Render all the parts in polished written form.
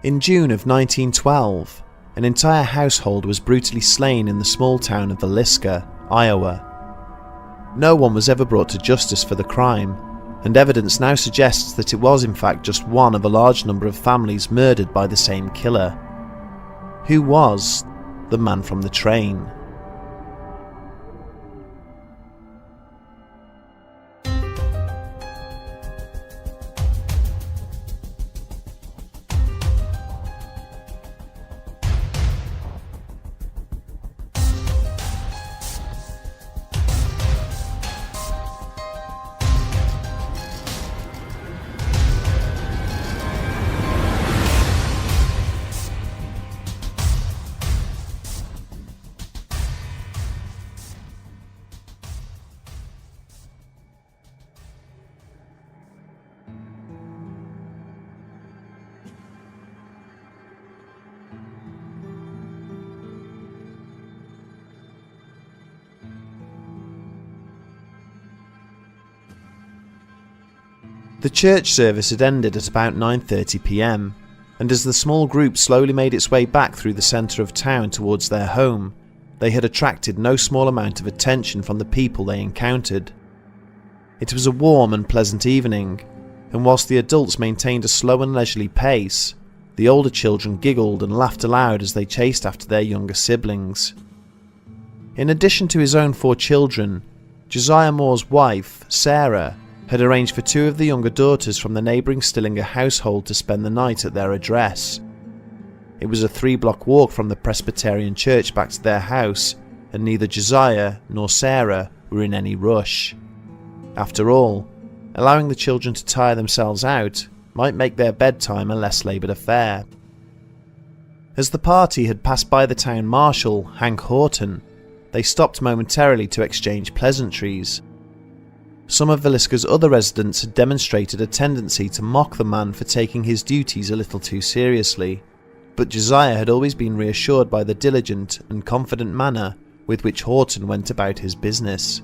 In June of 1912, an entire household was brutally slain in the small town of Villisca, Iowa. No one was ever brought to justice for the crime, and evidence now suggests that it was in fact just one of a large number of families murdered by the same killer. Who was the man from the train? The church service had ended at about 9:30 p.m, and as the small group slowly made its way back through the centre of town towards their home, they had attracted no small amount of attention from the people they encountered. It was a warm and pleasant evening, and whilst the adults maintained a slow and leisurely pace, the older children giggled and laughed aloud as they chased after their younger siblings. In addition to his own 4 children, Josiah Moore's wife, Sarah, had arranged for 2 of the younger daughters from the neighbouring Stillinger household to spend the night at their address. It was a 3-block walk from the Presbyterian church back to their house, and neither Josiah nor Sarah were in any rush. After all, allowing the children to tire themselves out might make their bedtime a less laboured affair. As the party had passed by the town marshal, Hank Horton, they stopped momentarily to exchange pleasantries. Some of Villisca's other residents had demonstrated a tendency to mock the man for taking his duties a little too seriously, but Josiah had always been reassured by the diligent and confident manner with which Horton went about his business.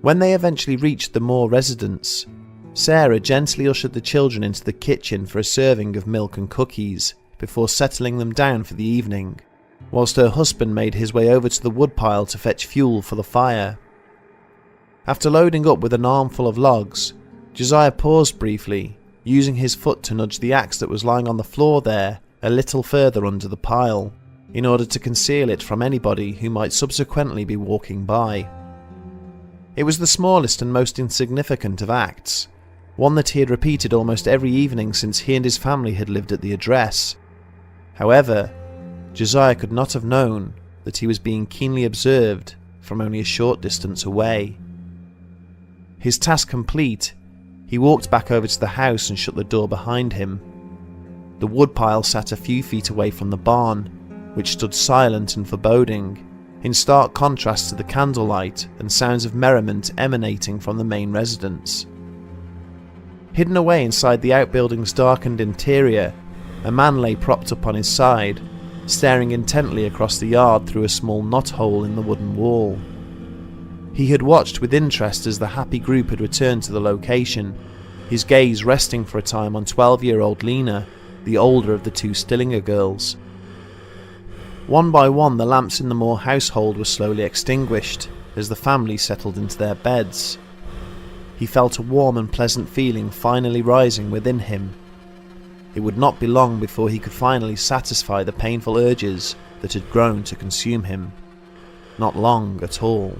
When they eventually reached the Moore residence, Sarah gently ushered the children into the kitchen for a serving of milk and cookies before settling them down for the evening, whilst her husband made his way over to the woodpile to fetch fuel for the fire. After loading up with an armful of logs, Josiah paused briefly, using his foot to nudge the axe that was lying on the floor there a little further under the pile, in order to conceal it from anybody who might subsequently be walking by. It was the smallest and most insignificant of acts, one that he had repeated almost every evening since he and his family had lived at the address. However, Josiah could not have known that he was being keenly observed from only a short distance away. His task complete, he walked back over to the house and shut the door behind him. The woodpile sat a few feet away from the barn, which stood silent and foreboding, in stark contrast to the candlelight and sounds of merriment emanating from the main residence. Hidden away inside the outbuilding's darkened interior, a man lay propped up on his side, staring intently across the yard through a small knothole in the wooden wall. He had watched with interest as the happy group had returned to the location, his gaze resting for a time on 12-year-old Lena, the older of the 2 Stillinger girls. One by one, the lamps in the Moore household were slowly extinguished as the family settled into their beds. He felt a warm and pleasant feeling finally rising within him. It would not be long before he could finally satisfy the painful urges that had grown to consume him. Not long at all.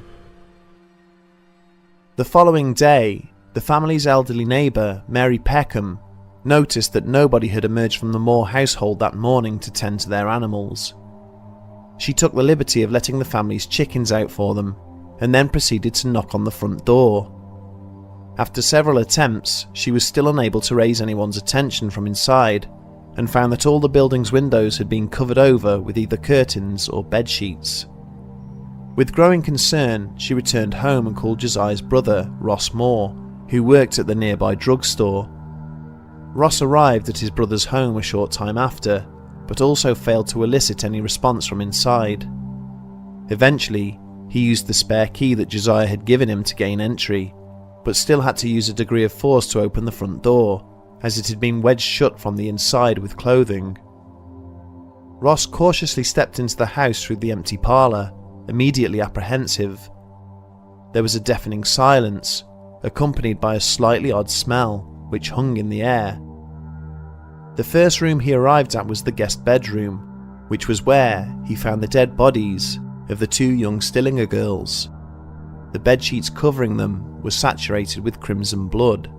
The following day, the family's elderly neighbour, Mary Peckham, noticed that nobody had emerged from the Moore household that morning to tend to their animals. She took the liberty of letting the family's chickens out for them, and then proceeded to knock on the front door. After several attempts, she was still unable to raise anyone's attention from inside, and found that all the building's windows had been covered over with either curtains or bed sheets. With growing concern, she returned home and called Josiah's brother, Ross Moore, who worked at the nearby drugstore. Ross arrived at his brother's home a short time after, but also failed to elicit any response from inside. Eventually, he used the spare key that Josiah had given him to gain entry, but still had to use a degree of force to open the front door, as it had been wedged shut from the inside with clothing. Ross cautiously stepped into the house through the empty parlour, immediately apprehensive. There was a deafening silence, accompanied by a slightly odd smell, which hung in the air. The first room he arrived at was the guest bedroom, which was where he found the dead bodies of the 2 young Stillinger girls. The bedsheets covering them were saturated with crimson blood.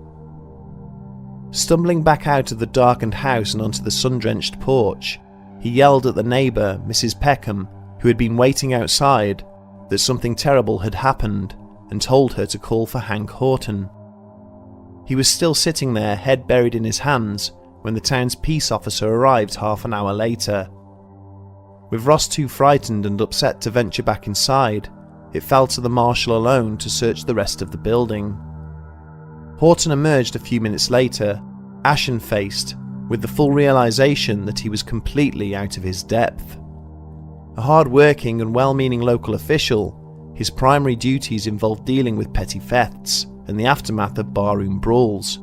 Stumbling back out of the darkened house and onto the sun-drenched porch, he yelled at the neighbour, Mrs. Peckham, who had been waiting outside, that something terrible had happened, and told her to call for Hank Horton. He was still sitting there, head buried in his hands, when the town's peace officer arrived half an hour later. With Ross too frightened and upset to venture back inside, it fell to the marshal alone to search the rest of the building. Horton emerged a few minutes later, ashen-faced, with the full realisation that he was completely out of his depth. A hard-working and well-meaning local official, his primary duties involved dealing with petty thefts and the aftermath of barroom brawls.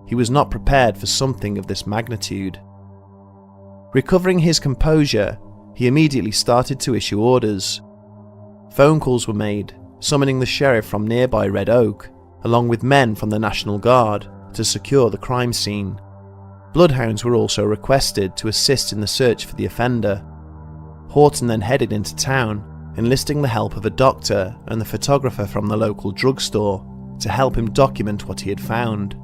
He was not prepared for something of this magnitude. Recovering his composure, he immediately started to issue orders. Phone calls were made, summoning the sheriff from nearby Red Oak, along with men from the National Guard, to secure the crime scene. Bloodhounds were also requested to assist in the search for the offender. Horton then headed into town, enlisting the help of a doctor and the photographer from the local drugstore to help him document what he had found.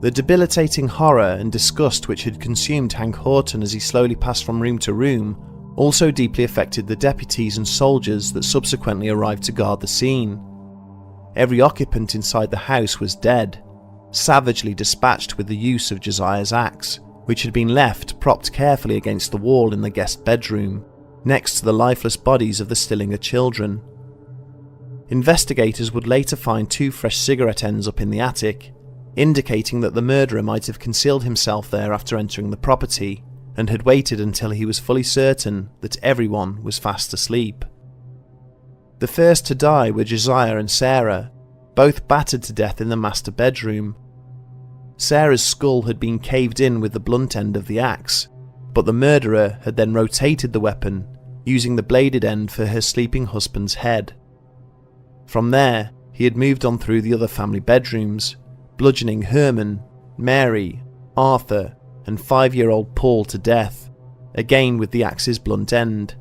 The debilitating horror and disgust which had consumed Hank Horton as he slowly passed from room to room also deeply affected the deputies and soldiers that subsequently arrived to guard the scene. Every occupant inside the house was dead, savagely dispatched with the use of Josiah's axe, which had been left propped carefully against the wall in the guest bedroom, next to the lifeless bodies of the Stillinger children. Investigators would later find 2 fresh cigarette ends up in the attic, indicating that the murderer might have concealed himself there after entering the property, and had waited until he was fully certain that everyone was fast asleep. The first to die were Josiah and Sarah, both battered to death in the master bedroom. Sarah's skull had been caved in with the blunt end of the axe, but the murderer had then rotated the weapon, using the bladed end for her sleeping husband's head. From there, he had moved on through the other family bedrooms, bludgeoning Herman, Mary, Arthur, and 5-year-old Paul to death, again with the axe's blunt end.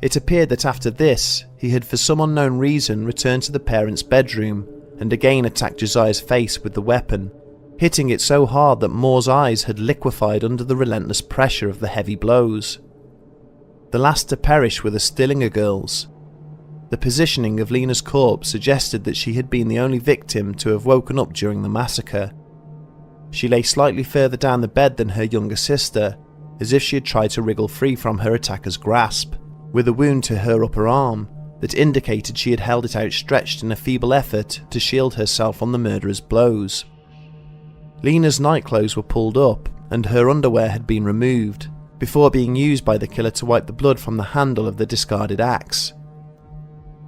It appeared that after this, he had for some unknown reason returned to the parents' bedroom and again attacked Josiah's face with the weapon, hitting it so hard that Moore's eyes had liquefied under the relentless pressure of the heavy blows. The last to perish were the Stillinger girls. The positioning of Lena's corpse suggested that she had been the only victim to have woken up during the massacre. She lay slightly further down the bed than her younger sister, as if she had tried to wriggle free from her attacker's grasp, with a wound to her upper arm that indicated she had held it outstretched in a feeble effort to shield herself from the murderer's blows. Lena's nightclothes were pulled up and her underwear had been removed, before being used by the killer to wipe the blood from the handle of the discarded axe.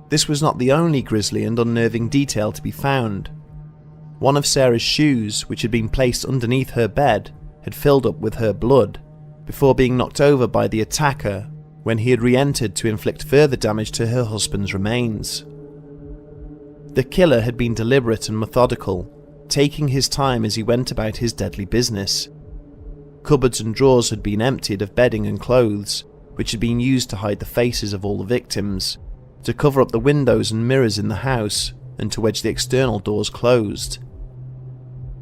This was not the only grisly and unnerving detail to be found. One of Sarah's shoes, which had been placed underneath her bed, had filled up with her blood, before being knocked over by the attacker when he had re-entered to inflict further damage to her husband's remains. The killer had been deliberate and methodical, taking his time as he went about his deadly business. Cupboards and drawers had been emptied of bedding and clothes, which had been used to hide the faces of all the victims, to cover up the windows and mirrors in the house, and to wedge the external doors closed.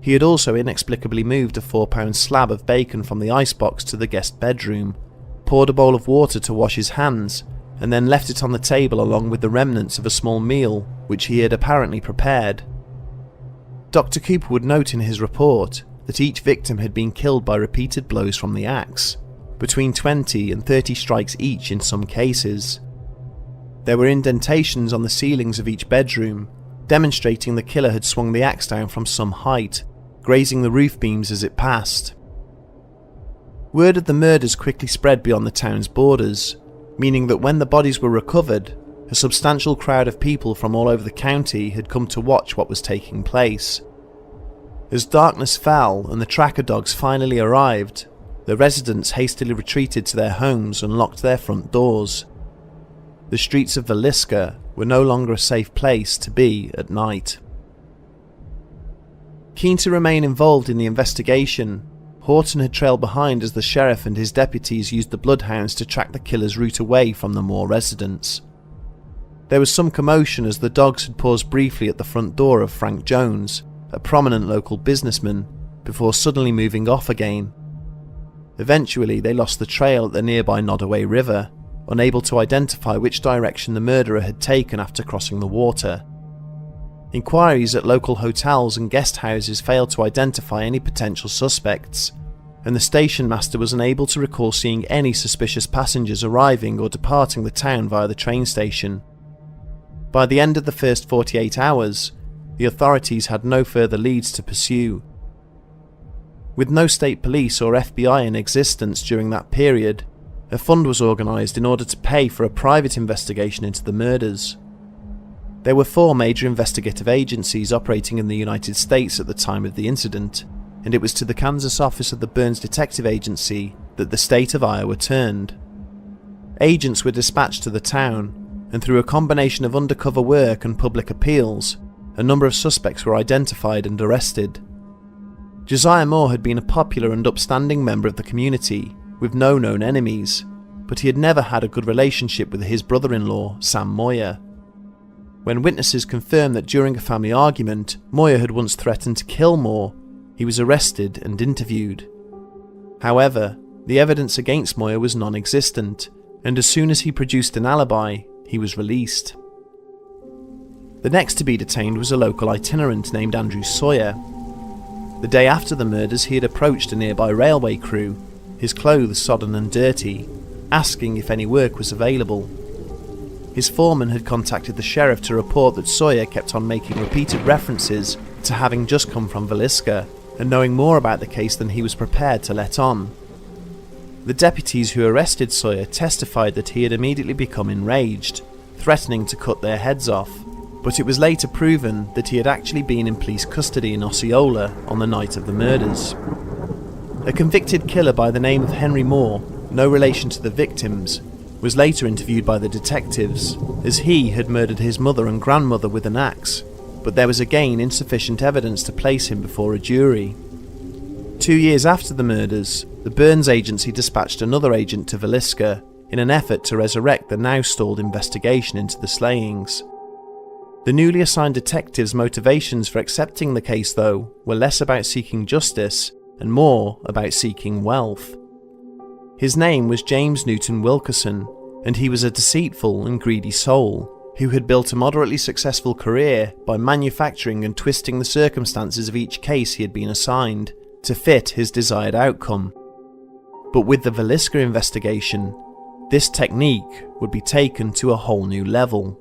He had also inexplicably moved a 4-pound slab of bacon from the icebox to the guest bedroom, poured a bowl of water to wash his hands, and then left it on the table along with the remnants of a small meal which he had apparently prepared. Dr. Cooper would note in his report that each victim had been killed by repeated blows from the axe, between 20 and 30 strikes each in some cases. There were indentations on the ceilings of each bedroom, demonstrating the killer had swung the axe down from some height, grazing the roof beams as it passed. Word of the murders quickly spread beyond the town's borders, meaning that when the bodies were recovered, a substantial crowd of people from all over the county had come to watch what was taking place. As darkness fell and the tracker dogs finally arrived, the residents hastily retreated to their homes and locked their front doors. The streets of Villisca were no longer a safe place to be at night. Keen to remain involved in the investigation, Horton had trailed behind as the sheriff and his deputies used the bloodhounds to track the killer's route away from the Moore residence. There was some commotion as the dogs had paused briefly at the front door of Frank Jones, a prominent local businessman, before suddenly moving off again. Eventually, they lost the trail at the nearby Nodaway River, unable to identify which direction the murderer had taken after crossing the water. Inquiries at local hotels and guest houses failed to identify any potential suspects, and the station master was unable to recall seeing any suspicious passengers arriving or departing the town via the train station. By the end of the first 48 hours, the authorities had no further leads to pursue. With no state police or FBI in existence during that period, a fund was organised in order to pay for a private investigation into the murders. There were 4 major investigative agencies operating in the United States at the time of the incident, and it was to the Kansas office of the Burns Detective Agency that the state of Iowa turned. Agents were dispatched to the town, and through a combination of undercover work and public appeals, a number of suspects were identified and arrested. Josiah Moore had been a popular and upstanding member of the community, with no known enemies, but he had never had a good relationship with his brother-in-law, Sam Moyer. When witnesses confirmed that during a family argument, Moyer had once threatened to kill Moore, he was arrested and interviewed. However, the evidence against Moyer was non-existent, and as soon as he produced an alibi, he was released. The next to be detained was a local itinerant named Andrew Sawyer. The day after the murders, he had approached a nearby railway crew, his clothes sodden and dirty, asking if any work was available. His foreman had contacted the sheriff to report that Sawyer kept on making repeated references to having just come from Villisca and knowing more about the case than he was prepared to let on. The deputies who arrested Sawyer testified that he had immediately become enraged, threatening to cut their heads off, but it was later proven that he had actually been in police custody in Osceola on the night of the murders. A convicted killer by the name of Henry Moore, no relation to the victims, was later interviewed by the detectives, as he had murdered his mother and grandmother with an axe, but there was again insufficient evidence to place him before a jury. 2 years after the murders, the Burns Agency dispatched another agent to Villisca in an effort to resurrect the now stalled investigation into the slayings. The newly assigned detective's motivations for accepting the case, though, were less about seeking justice and more about seeking wealth. His name was James Newton Wilkerson, and he was a deceitful and greedy soul who had built a moderately successful career by manufacturing and twisting the circumstances of each case he had been assigned to fit his desired outcome. But with the Villisca investigation, this technique would be taken to a whole new level.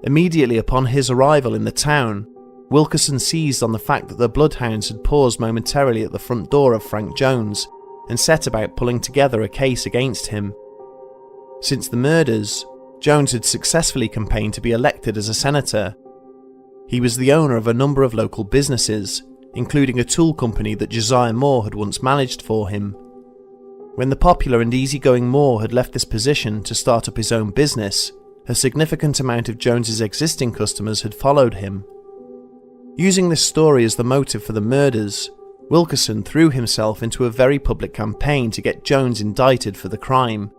Immediately upon his arrival in the town, Wilkerson seized on the fact that the bloodhounds had paused momentarily at the front door of Frank Jones and set about pulling together a case against him. Since the murders, Jones had successfully campaigned to be elected as a senator. He was the owner of a number of local businesses, including a tool company that Josiah Moore had once managed for him. When the popular and easygoing Moore had left this position to start up his own business, a significant amount of Jones's existing customers had followed him. Using this story as the motive for the murders, Wilkerson threw himself into a very public campaign to get Jones indicted for the crime.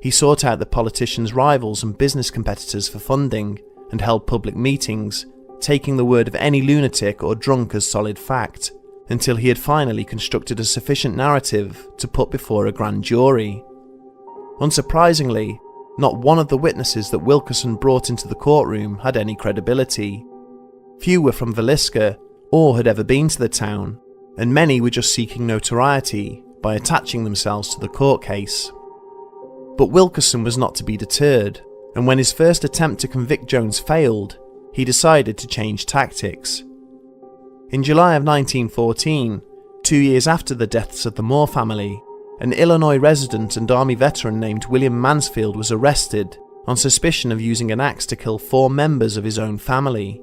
He sought out the politicians' rivals and business competitors for funding, and held public meetings, taking the word of any lunatic or drunk as solid fact, until he had finally constructed a sufficient narrative to put before a grand jury. Unsurprisingly, not one of the witnesses that Wilkerson brought into the courtroom had any credibility. Few were from Villisca or had ever been to the town, and many were just seeking notoriety by attaching themselves to the court case. But Wilkerson was not to be deterred, and when his first attempt to convict Jones failed, he decided to change tactics. In July of 1914, 2 years after the deaths of the Moore family, an Illinois resident and Army veteran named William Mansfield was arrested on suspicion of using an axe to kill 4 members of his own family.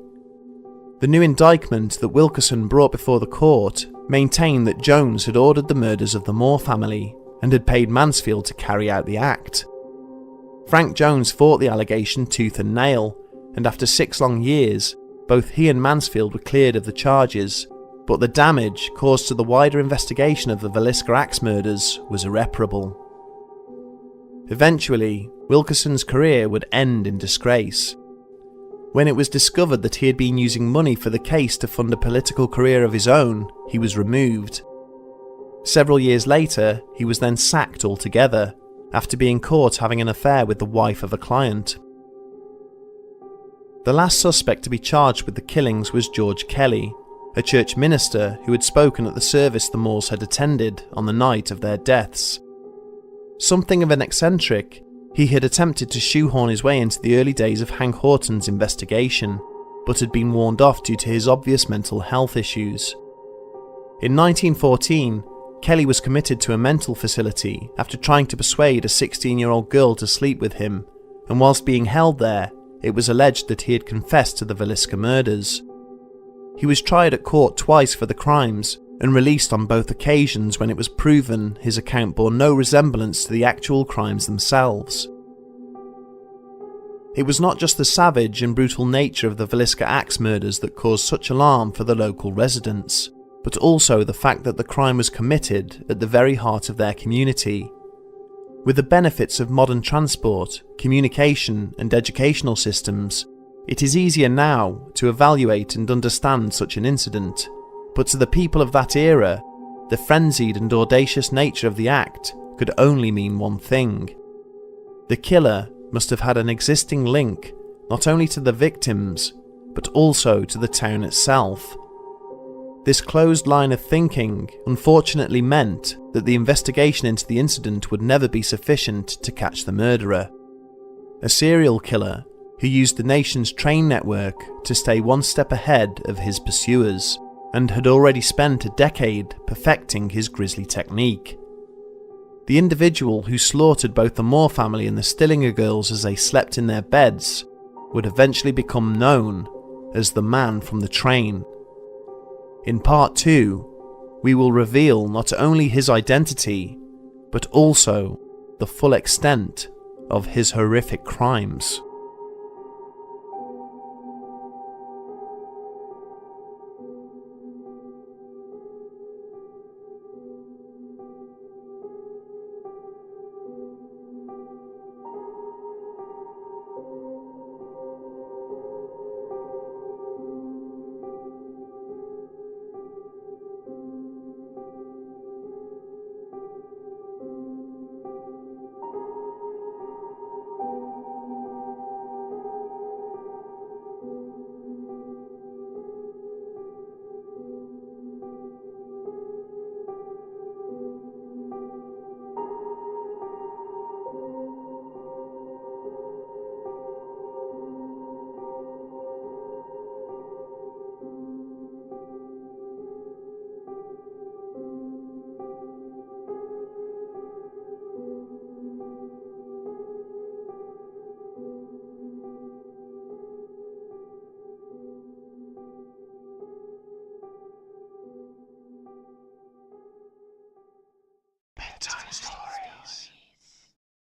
The new indictment that Wilkerson brought before the court maintained that Jones had ordered the murders of the Moore family and had paid Mansfield to carry out the act. Frank Jones fought the allegation tooth and nail, and after 6 long years, both he and Mansfield were cleared of the charges, but the damage caused to the wider investigation of the Villisca axe murders was irreparable. Eventually, Wilkerson's career would end in disgrace. When it was discovered that he had been using money for the case to fund a political career of his own, he was removed. Several years later, he was then sacked altogether, after being caught having an affair with the wife of a client. The last suspect to be charged with the killings was George Kelly, a church minister who had spoken at the service the Moores had attended on the night of their deaths. Something of an eccentric, he had attempted to shoehorn his way into the early days of Hank Horton's investigation, but had been warned off due to his obvious mental health issues. In 1914, Kelly was committed to a mental facility after trying to persuade a 16-year-old girl to sleep with him, and whilst being held there, it was alleged that he had confessed to the Villisca murders. He was tried at court twice for the crimes, and released on both occasions when it was proven his account bore no resemblance to the actual crimes themselves. It was not just the savage and brutal nature of the Villisca axe murders that caused such alarm for the local residents, but also the fact that the crime was committed at the very heart of their community. With the benefits of modern transport, communication and educational systems, it is easier now to evaluate and understand such an incident, but to the people of that era, the frenzied and audacious nature of the act could only mean one thing. The killer must have had an existing link not only to the victims, but also to the town itself. This closed line of thinking unfortunately meant that the investigation into the incident would never be sufficient to catch the murderer. A serial killer who used the nation's train network to stay one step ahead of his pursuers, and had already spent a decade perfecting his grisly technique. The individual who slaughtered both the Moore family and the Stillinger girls as they slept in their beds would eventually become known as the man from the train. In part 2, we will reveal not only his identity, but also the full extent of his horrific crimes.